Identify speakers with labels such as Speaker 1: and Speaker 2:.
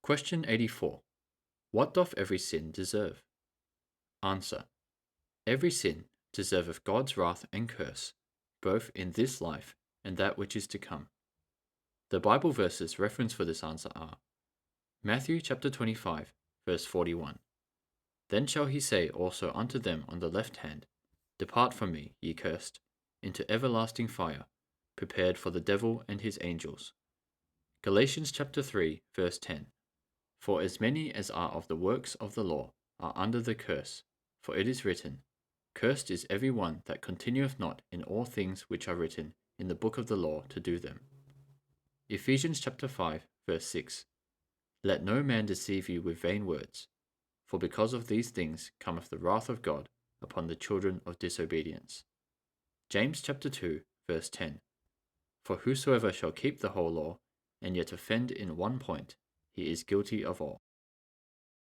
Speaker 1: Question 84. What doth every sin deserve? Answer. Every sin deserveth God's wrath and curse, both in this life and that which is to come. The Bible verses referenced for this answer are Matthew chapter 25, verse 41. Then shall he say also unto them on the left hand, Depart from me, ye cursed, into everlasting fire, prepared for the devil and his angels. Galatians chapter 3, verse 10. For as many as are of the works of the law are under the curse, for it is written, Cursed is every one that continueth not in all things which are written in the book of the law to do them. Ephesians chapter 5, verse 6. Let no man deceive you with vain words, for because of these things cometh the wrath of God upon the children of disobedience. James chapter 2, verse 10. For whosoever shall keep the whole law, and yet offend in one point, he is guilty of all.